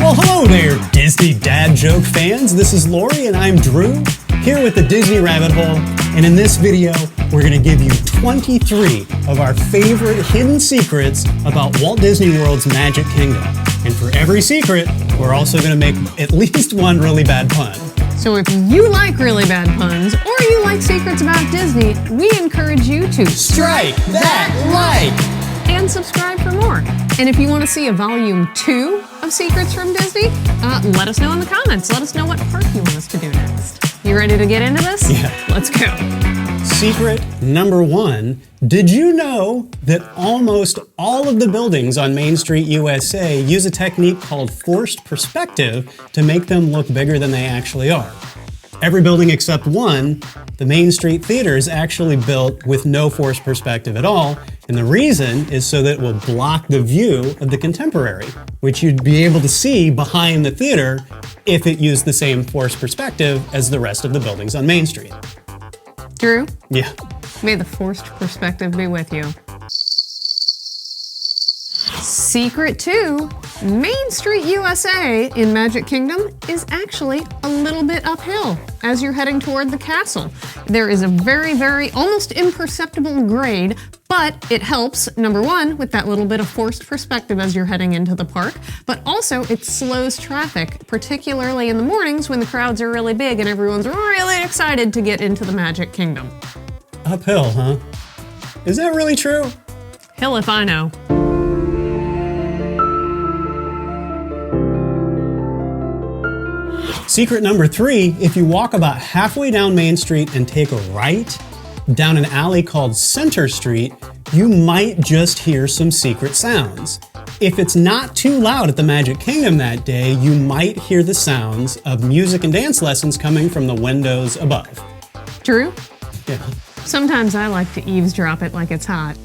Well, hello there, Disney dad joke fans. This is Lori and I'm Drew, here with the Disney Rabbit Hole. And in this video, we're going to give you 23 of our favorite hidden secrets about Walt Disney World's Magic Kingdom. And for every secret, we're also going to make at least one really bad pun. So if you like really bad puns, or you like secrets about Disney, we encourage you to strike that like! And subscribe for more. And if you want to see a volume 2 of Secrets from Disney, let us know in the comments. Let us know what park you want us to do next. You ready to get into this? Yeah. Let's go. Secret number 1. Did you know that almost all of the buildings on Main Street, USA use a technique called forced perspective to make them look bigger than they actually are? Every building except one, the Main Street Theater, is actually built with no forced perspective at all, and the reason is so that it will block the view of the Contemporary, which you'd be able to see behind the theater if it used the same forced perspective as the rest of the buildings on Main Street. Drew? Yeah. May the forced perspective be with you. Secret 2. Main Street USA in Magic Kingdom is actually a little bit uphill as you're heading toward the castle. There is a very, almost imperceptible grade, but it helps, number 1, with that little bit of forced perspective as you're heading into the park, but also it slows traffic, particularly in the mornings when the crowds are really big and everyone's really excited to get into the Magic Kingdom. Uphill, huh? Is that really true? Hill if I know. Secret number 3, if you walk about halfway down Main Street and take a right down an alley called Center Street, you might just hear some secret sounds. If it's not too loud at the Magic Kingdom that day, you might hear the sounds of music and dance lessons coming from the windows above. Drew? Yeah. Sometimes I like to eavesdrop it like it's hot.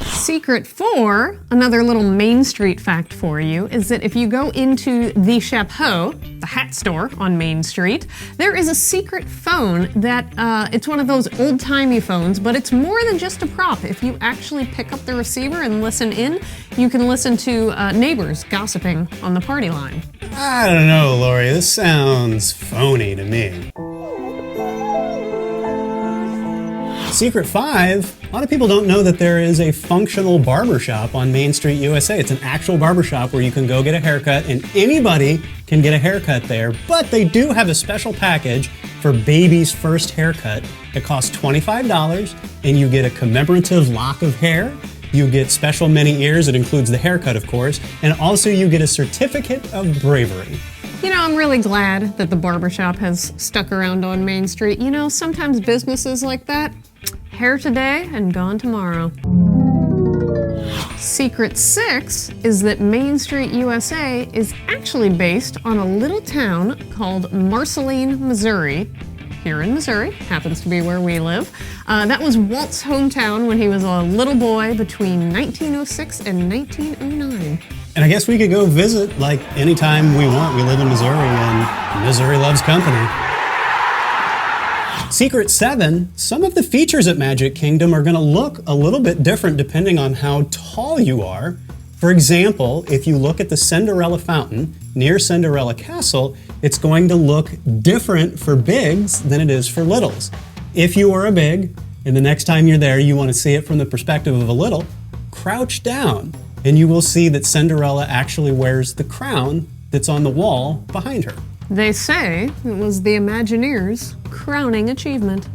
Secret 4, another little Main Street fact for you, is that if you go into the Chapeau, the hat store on Main Street, there is a secret phone that, it's one of those old-timey phones, but it's more than just a prop. If you actually pick up the receiver and listen in, you can listen to neighbors gossiping on the party line. I don't know, Lori, this sounds phony to me. Secret 5, a lot of people don't know that there is a functional barbershop on Main Street, USA. It's an actual barbershop where you can go get a haircut and anybody can get a haircut there, but they do have a special package for baby's first haircut that costs $25 and you get a commemorative lock of hair, you get special mini ears, it includes the haircut of course, and also you get a certificate of bravery. You know, I'm really glad that the barbershop has stuck around on Main Street. You know, sometimes businesses like that, hair today and gone tomorrow. Secret 6 is that Main Street USA is actually based on a little town called Marceline, Missouri. Here in Missouri, happens to be where we live. That was Walt's hometown when he was a little boy between 1906 and 1909. And I guess we could go visit like anytime we want. We live in Missouri and Missouri loves company. Secret 7, some of the features at Magic Kingdom are going to look a little bit different depending on how tall you are. For example, if you look at the Cinderella fountain near Cinderella Castle, it's going to look different for bigs than it is for littles. If you are a big, and the next time you're there you want to see it from the perspective of a little, crouch down, and you will see that Cinderella actually wears the crown that's on the wall behind her. They say it was the Imagineers' crowning achievement.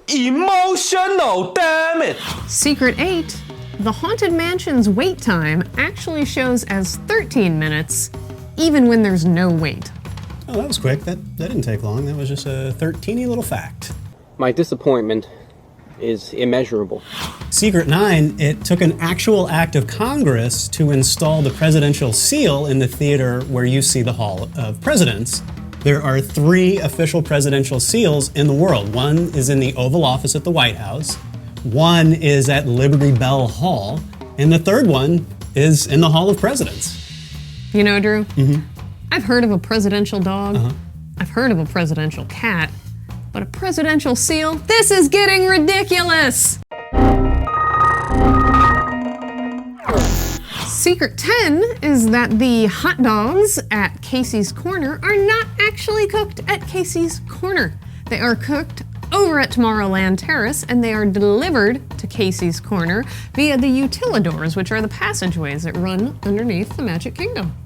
Emotional, damn it! Secret 8. The Haunted Mansion's wait time actually shows as 13 minutes, even when there's no wait. Oh, that was quick. That didn't take long. That was just a 13-y little fact. My disappointment is immeasurable. Secret 9, it took an actual act of Congress to install the presidential seal in the theater where you see the Hall of Presidents. There are 3 official presidential seals in the world. One is in the Oval Office at the White House, one is at Liberty Bell Hall, and the third one is in the Hall of Presidents. You know, Drew, I've heard of a presidential dog, I've heard of a presidential cat, but a presidential seal? This is getting ridiculous! Secret 10 is that the hot dogs at Casey's Corner are not actually cooked at Casey's Corner. They are cooked over at Tomorrowland Terrace, and they are delivered to Casey's Corner via the utilidors, which are the passageways that run underneath the Magic Kingdom.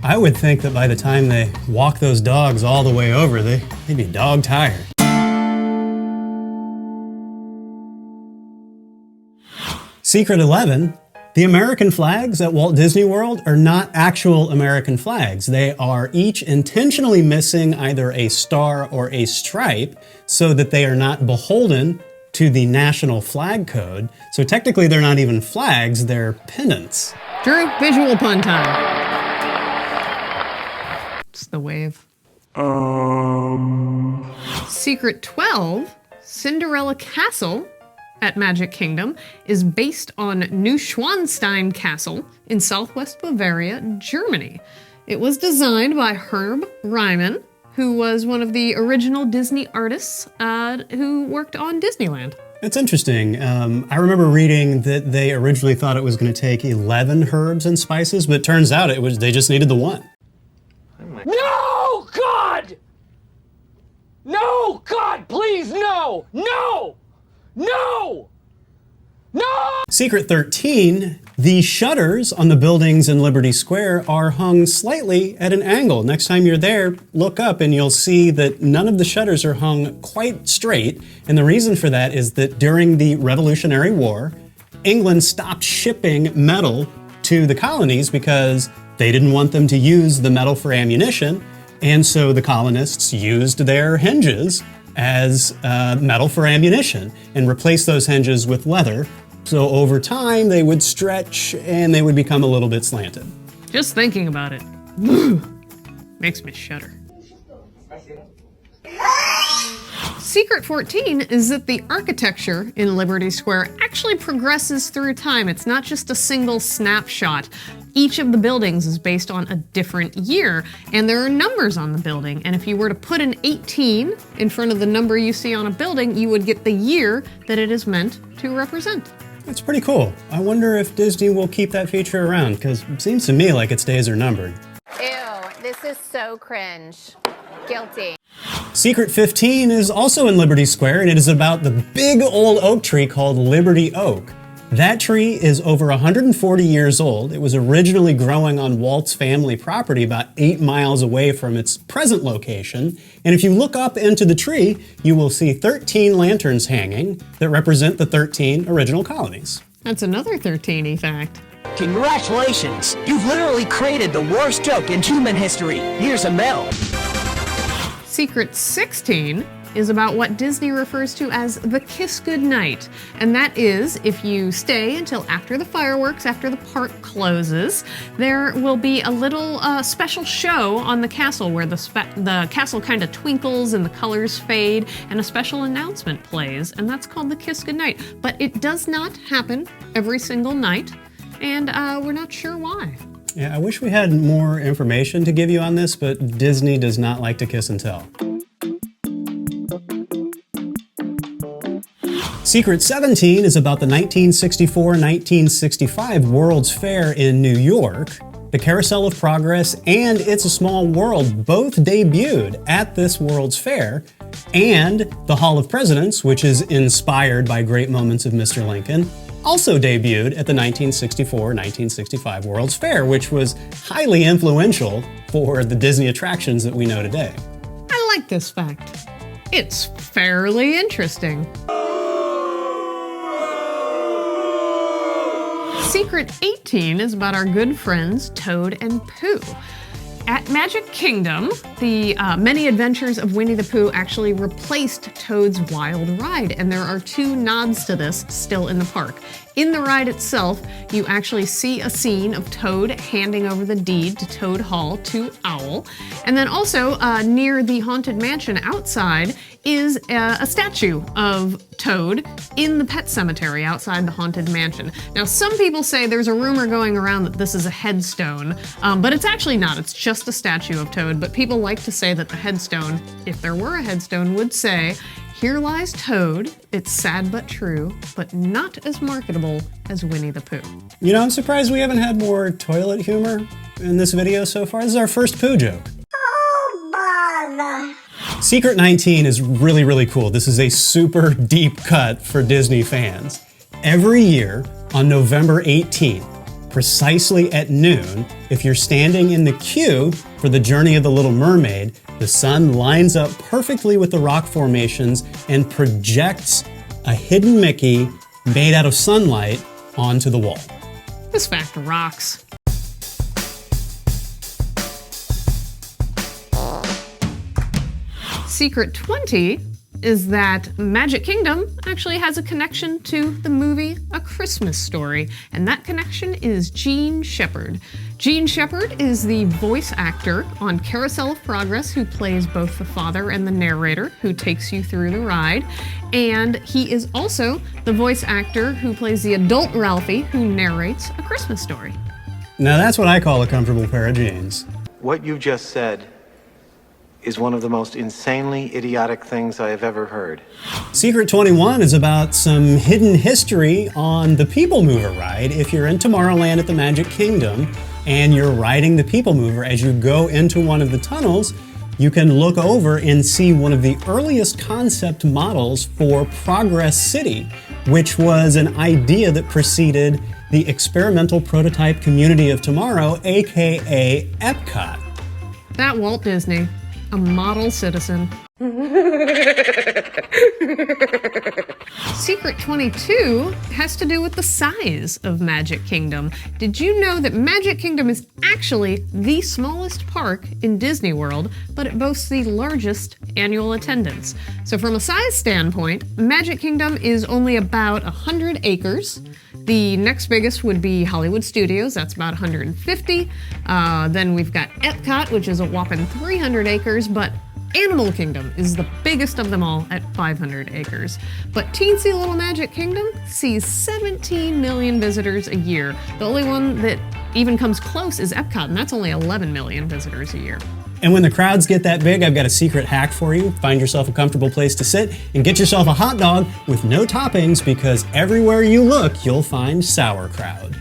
I would think that by the time they walk those dogs all the way over, they'd be dog tired. Secret 11, the American flags at Walt Disney World are not actual American flags. They are each intentionally missing either a star or a stripe so that they are not beholden to the national flag code. So technically they're not even flags, they're pennants. Drew, visual pun time. It's the wave. Secret 12, Cinderella Castle at Magic Kingdom is based on Neuschwanstein Castle in southwest Bavaria, Germany. It was designed by Herb Ryman, who was one of the original Disney artists who worked on Disneyland. It's interesting. I remember reading that they originally thought it was going to take 11 herbs and spices, but it turns out they just needed the one. No, God! No, God, please, no! No! No! No! Secret 13, the shutters on the buildings in Liberty Square are hung slightly at an angle. Next time you're there, look up and you'll see that none of the shutters are hung quite straight. And the reason for that is that during the Revolutionary War, England stopped shipping metal to the colonies because they didn't want them to use the metal for ammunition. And so the colonists used their hinges as metal for ammunition and replace those hinges with leather. So over time, they would stretch and they would become a little bit slanted. Just thinking about it makes me shudder. Secret 14 is that the architecture in Liberty Square actually progresses through time. It's not just a single snapshot. Each of the buildings is based on a different year, and there are numbers on the building. And if you were to put an 18 in front of the number you see on a building, you would get the year that it is meant to represent. That's pretty cool. I wonder if Disney will keep that feature around, because it seems to me like its days are numbered. Ew, this is so cringe. Guilty. Secret 15 is also in Liberty Square, and it is about the big old oak tree called Liberty Oak. That tree is over 140 years old. It was originally growing on Walt's family property about 8 miles away from its present location. And if you look up into the tree, you will see 13 lanterns hanging that represent the 13 original colonies. That's another 13-y fact. Congratulations! You've literally created the worst joke in human history. Here's a medal. Secret 16 is about what Disney refers to as the Kiss Goodnight. And that is, if you stay until after the fireworks, after the park closes, there will be a little special show on the castle where the castle kind of twinkles and the colors fade and a special announcement plays, and that's called the Kiss Goodnight. But it does not happen every single night, and we're not sure why. Yeah, I wish we had more information to give you on this, but Disney does not like to kiss and tell. Secret 17 is about the 1964-1965 World's Fair in New York. The Carousel of Progress and It's a Small World both debuted at this World's Fair, and the Hall of Presidents, which is inspired by great moments of Mr. Lincoln, also debuted at the 1964-1965 World's Fair, which was highly influential for the Disney attractions that we know today. I like this fact. It's fairly interesting. Secret 18 is about our good friends Toad and Pooh. At Magic Kingdom, the Many Adventures of Winnie the Pooh actually replaced Toad's Wild Ride, and there are 2 nods to this still in the park. In the ride itself, you actually see a scene of Toad handing over the deed to Toad Hall to Owl. And then also near the Haunted Mansion outside is a statue of Toad in the pet cemetery outside the Haunted Mansion. Now, some people say there's a rumor going around that this is a headstone, but it's actually not. It's just a statue of Toad, but people like to say that the headstone, if there were a headstone, would say, Here lies Toad. It's sad but true, but not as marketable as Winnie the Pooh. You know, I'm surprised we haven't had more toilet humor in this video so far. This is our first Pooh joke. Secret 19 is really, really cool. This is a super deep cut for Disney fans. Every year on November 18th, precisely at noon, if you're standing in the queue for the Journey of the Little Mermaid, the sun lines up perfectly with the rock formations and projects a hidden Mickey made out of sunlight onto the wall. This fact rocks. Secret 20 is that Magic Kingdom actually has a connection to the movie A Christmas Story, and that connection is Gene Shepherd. Gene Shepherd is the voice actor on Carousel of Progress who plays both the father and the narrator who takes you through the ride, and he is also the voice actor who plays the adult Ralphie who narrates A Christmas Story. Now that's what I call a comfortable pair of jeans. What you just said is one of the most insanely idiotic things I have ever heard. Secret 21 is about some hidden history on the People Mover ride. If you're in Tomorrowland at the Magic Kingdom and you're riding the People Mover, as you go into one of the tunnels, you can look over and see one of the earliest concept models for Progress City, which was an idea that preceded the experimental prototype community of tomorrow, aka Epcot. That Walt Disney, a model citizen. Secret 22 has to do with the size of Magic Kingdom. Did you know that Magic Kingdom is actually the smallest park in Disney World, but it boasts the largest annual attendance? So from a size standpoint, Magic Kingdom is only about 100 acres. The next biggest would be Hollywood Studios, that's about 150. Then we've got Epcot, which is a whopping 300 acres, but Animal Kingdom is the biggest of them all at 500 acres. But teensy little Magic Kingdom sees 17 million visitors a year. The only one that even comes close is Epcot, and that's only 11 million visitors a year. And when the crowds get that big, I've got a secret hack for you. Find yourself a comfortable place to sit and get yourself a hot dog with no toppings, because everywhere you look, you'll find sauerkraut.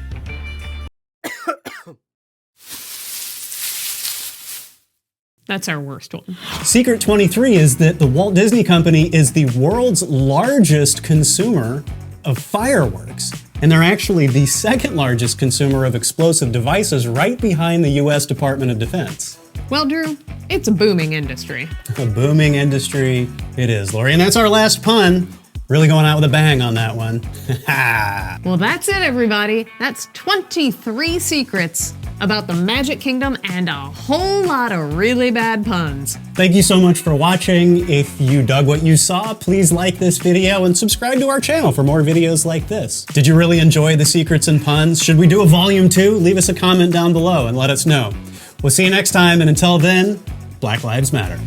That's our worst one. Secret 23 is that the Walt Disney Company is the world's largest consumer of fireworks. And they're actually the second largest consumer of explosive devices, right behind the US Department of Defense. Well, Drew, it's a booming industry. A booming industry it is, Lori. And that's our last pun. Really going out with a bang on that one. Well, that's it, everybody. That's 23 secrets about the Magic Kingdom and a whole lot of really bad puns. Thank you so much for watching. If you dug what you saw, please like this video and subscribe to our channel for more videos like this. Did you really enjoy the secrets and puns? Should we do a volume 2? Leave us a comment down below and let us know. We'll see you next time, and until then, Black Lives Matter.